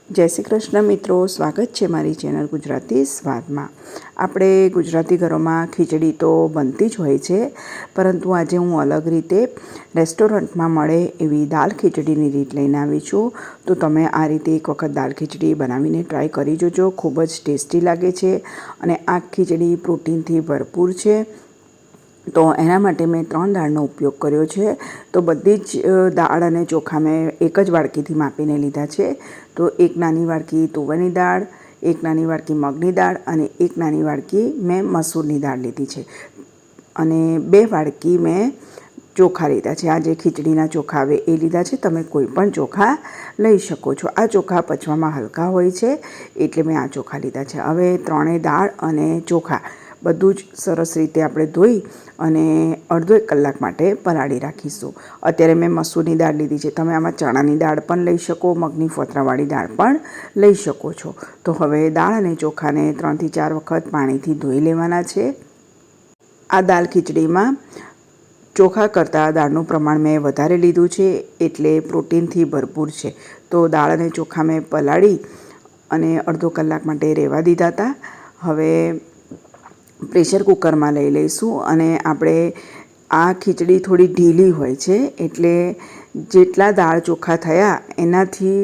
જય શ્રી કૃષ્ણ મિત્રો, સ્વાગત છે મારી ચેનલ ગુજરાતી સ્વાદમાં। આપણે ગુજરાતી ઘરોમાં ખીચડી તો બનતી જ હોય છે, પરંતુ આજે હું અલગ રીતે રેસ્ટોરન્ટમાં મળે એવી દાળ ખીચડીની રીત લઈને આવી છું। તો તમે આ રીતે એક વખત દાળ ખીચડી બનાવીને ટ્રાય કરી જોજો, ખૂબ જ ટેસ્ટી લાગે છે અને આ ખીચડી પ્રોટીનથી ભરપૂર છે। તો એના માટે મેં 3 દાળનો ઉપયોગ કર્યો છે। તો બધી જ દાળ અને ચોખા મેં એક જ વાડકીથી માપીને લીધા છે। તો એક નાની વાડકી તુવેરની દાળ, એક નાની વાડકી મગની દાળ અને એક નાની વાડકી મેં મસૂરની દાળ લીધી છે અને 2 વાડકી મેં ચોખા લીધા છે। આ જે ખીચડીના ચોખા આવે એ લીધા છે, તમે કોઈ પણ ચોખા લઈ શકો છો। આ ચોખા પચવામાં હલકા હોય છે એટલે મેં આ ચોખા લીધા છે। હવે 3 દાળ અને ચોખા બધું જ સરસ રીતે આપણે ધોઈ અને અડધો 1 કલાક માટે પલાળી રાખીશું। અત્યારે મેં મસૂરની દાળ લીધી છે, તમે આમાં ચણાની દાળ પણ લઈ શકો, મગની ફોતરાવાળી દાળ પણ લઈ શકો છો। તો હવે દાળ અને ચોખાને 3 થી 4 વખત પાણીથી ધોઈ લેવાના છે। આ દાળ ખીચડીમાં ચોખા કરતાં દાળનું પ્રમાણ મેં વધારે લીધું છે એટલે પ્રોટીનથી ભરપૂર છે। તો દાળ અને ચોખા મેં પલાળી અને અડધો કલાક માટે રહેવા દીધા હતા। હવે પ્રેશર કુકરમાં લઈ લઈશું અને આપણે આ ખીચડી થોડી ઢીલી હોય છે એટલે જેટલા દાળ ચોખા થયા એનાથી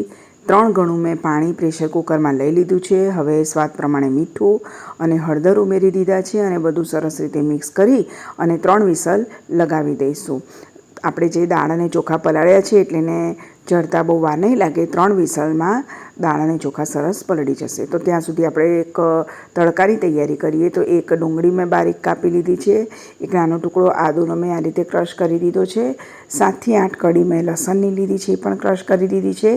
3 ગણું મેં પાણી પ્રેશર કુકરમાં લઈ લીધું છે। હવે સ્વાદ પ્રમાણે મીઠું અને હળદર ઉમેરી દીધા છે અને બધું સરસ રીતે મિક્સ કરી અને 3 વિસલ લગાવી દઈશું। આપણે જે દાળ અને ચોખા પલાળ્યા છે એટલે એને ચડતા બહુ વાર નહીં લાગે, 3 વિસલમાં દાળ અને ચોખા સરસ પલળી જશે। તો ત્યાં સુધી આપણે એક તડકાની તૈયારી કરીએ। તો એક ડુંગળી મેં બારીક કાપી લીધી છે, એક નાનો ટુકડો આદુનો મેં આ રીતે ક્રશ કરી દીધો છે, 7 થી 8 કળી મેં લસણની લીધી છે, એ પણ ક્રશ કરી દીધી છે,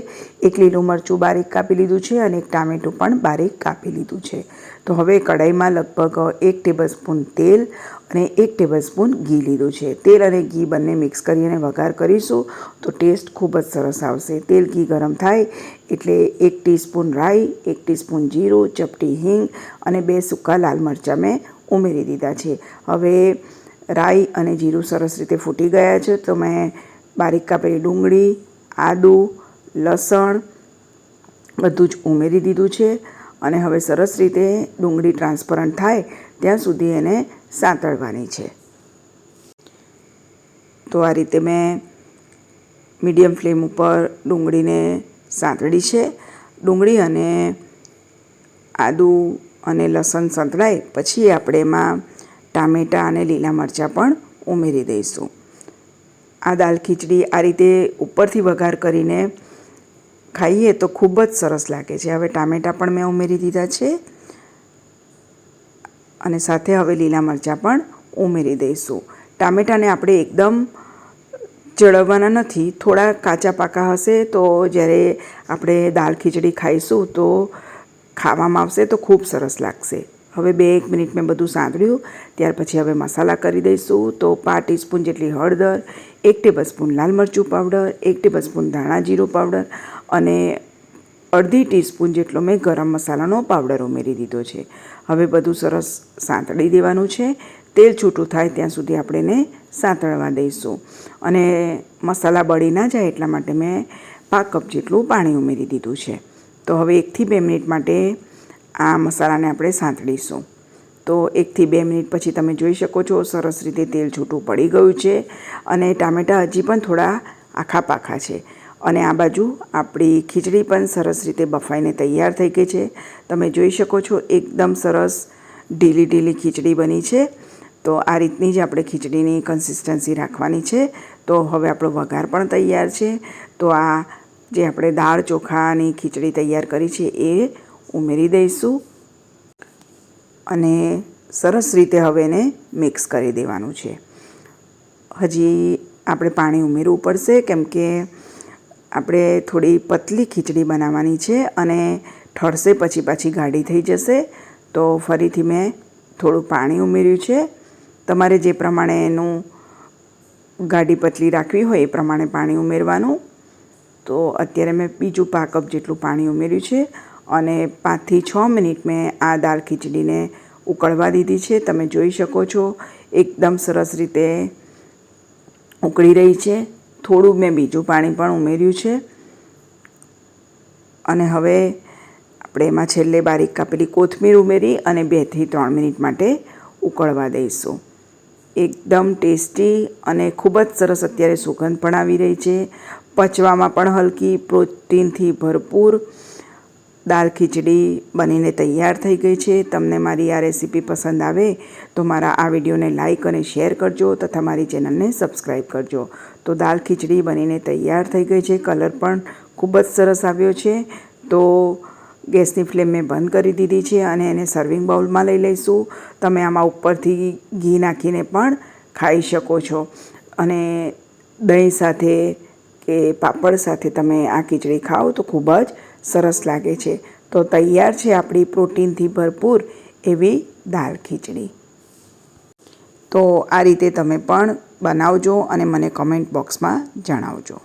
એક લીલું મરચું બારીક કાપી લીધું છે અને એક ટામેટું પણ બારીક કાપી લીધું છે। તો હવે કઢાઈમાં લગભગ 1 ટેબલસ્પૂન તેલ અને 1 ટેબલસ્પૂન ઘી લીધું છે। તેલ અને ઘી બંને મિક્સ કરીને વઘાર કરીશું તો ટેસ્ટ ખૂબ જ સરસ આવશે। તેલ ઘી ગરમ થાય એટલે 1 ટીસ્પૂન રાઈ, 1 ટીસ્પૂન જીરું, ચપટી હિંગ અને 2 સૂકા લાલ મરચાં મેં ઉમેરી દીધા છે। હવે રાઈ અને જીરું સરસ રીતે ફૂટી ગયા છે તો મેં બારીક કાપેલી ડુંગળી, આદું, લસણ બધું જ ઉમેરી દીધું છે અને હવે સરસ રીતે ડુંગળી ટ્રાન્સપરન્ટ થાય ત્યાં સુધી એને સાંતળવાની છે। તો આ રીતે મેં મીડિયમ ફ્લેમ ઉપર ડુંગળીને સાંતળી છે। ડુંગળી અને આદું અને લસણ સંતળાય પછી આપણે એમાં ટામેટાં અને લીલા મરચાં પણ ઉમેરી દઈશું। આ દાળ ખીચડી આ રીતે ઉપરથી વઘાર કરીને ખાઈએ તો ખૂબ જ સરસ લાગે છે। હવે ટામેટાં પણ મેં ઉમેરી દીધા છે અને સાથે હવે લીલા મરચાં પણ ઉમેરી દઈશું। ટામેટાને આપણે એકદમ ચડવવાના નથી, થોડા કાચા પાકા હશે તો જ્યારે આપણે દાળ ખીચડી ખાઈશું તો ખાવામાં આવશે તો ખૂબ સરસ લાગશે। હવે 2-1 મિનિટ મેં બધું સાંતળ્યું, ત્યાર પછી હવે મસાલા કરી દઈશું। તો 5 ટીસ્પૂન જેટલી હળદર, 1 ટેબલસ્પૂન લાલ મરચું પાવડર, 1 ટેબલસ્પૂન ધાણા જીરું પાવડર અને અડધી ટીસ્પૂન જેટલો મેં ગરમ મસાલાનો પાવડર ઉમેરી દીધો છે। હવે બધું સરસ સાંતળી દેવાનું છે। તેલ છૂટું થાય ત્યાં સુધી આપણે એને સાંતળવા દઈશું અને મસાલા બળી ના જાય એટલા માટે મેં 1/2 કપ જેટલું પાણી ઉમેરી દીધું છે। તો હવે 1 થી 2 મિનિટ માટે આ મસાલાને આપણે સાંતળીશું। તો 1 થી 2 મિનિટ પછી તમે જોઈ શકો છો સરસ રીતે તેલ છૂટું પડી ગયું છે અને ટામેટાં હજી પણ થોડા આખા પાખા છે અને આ બાજુ આપણી ખીચડી પણ સરસ રીતે બફાઈને તૈયાર થઈ ગઈ છે। તમે જોઈ શકો છો એકદમ સરસ ઢીલી ઢીલી ખીચડી બની છે। તો આ રીતની જ આપણે ખીચડીની કન્સિસ્ટન્સી રાખવાની છે। તો હવે આપણો વઘાર પણ તૈયાર છે। તો આ જે આપણે દાળ ચોખાની ખીચડી તૈયાર કરી છે એ ઉમેરી દઈશું અને સરસ રીતે હવે એને મિક્સ કરી દેવાનું છે। હજી આપણે પાણી ઉમેરવું પડશે કેમ કે આપણે થોડી પતલી ખીચડી બનાવવાની છે અને ઠરશે પછી પાછી ગાઢી થઈ જશે। તો ફરીથી મેં થોડું પાણી ઉમેર્યું છે। તમારે જે પ્રમાણે એનું ગાઢી પતલી રાખવી હોય એ પ્રમાણે પાણી ઉમેરવાનું। તો અત્યારે મેં બીજું 1/2 કપ જેટલું પાણી ઉમેર્યું છે અને 5 થી 6 મિનિટ મેં આ દાળ ખીચડીને ઉકળવા દીધી છે। તમે જોઈ શકો છો એકદમ સરસ રીતે ઉકળી રહી છે। થોડું મેં બીજું પાણી પણ ઉમેર્યું છે અને હવે આપણે એમાં છેલ્લે બારીક કાપેલી કોથમીર ઉમેરી અને 2 થી 3 મિનિટ માટે ઉકળવા દઈશું. એકદમ ટેસ્ટી અને ખૂબ જ સરસ અત્યારે સુગંધ પણ આવી રહી છે. પચવામાં પણ હલકી, પ્રોટીનથી ભરપૂર દાળ ખીચડી બનીને તૈયાર થઈ ગઈ છે. તમને મારી આ રેસીપી પસંદ આવે તો મારા આ વિડીયોને લાઇક અને શેર કરજો તથા મારી ચેનલને સબસ્ક્રાઈબ કરજો. તો દાળ ખીચડી બનીને તૈયાર થઈ ગઈ છે. કલર પણ ખૂબ જ સરસ આવ્યો છે. તો ગેસની ફ્લેમ મેં બંધ કરી દીધી છે અને એને સર્વિંગ બાઉલમાં લઈ લઈશું. તમે આમાં ઉપરથી ઘી નાખીને પણ ખાઈ શકો છો અને દહીં સાથે કે પાપડ સાથે તમે આ ખીચડી ખાઓ તો ખૂબ જ સરસ લાગે છે. તો તૈયાર છે આપણી પ્રોટીનથી ભરપૂર એવી દાળ ખીચડી. તો આ રીતે તમે પણ બનાવજો અને મને કમેન્ટ બોક્સમાં જણાવજો.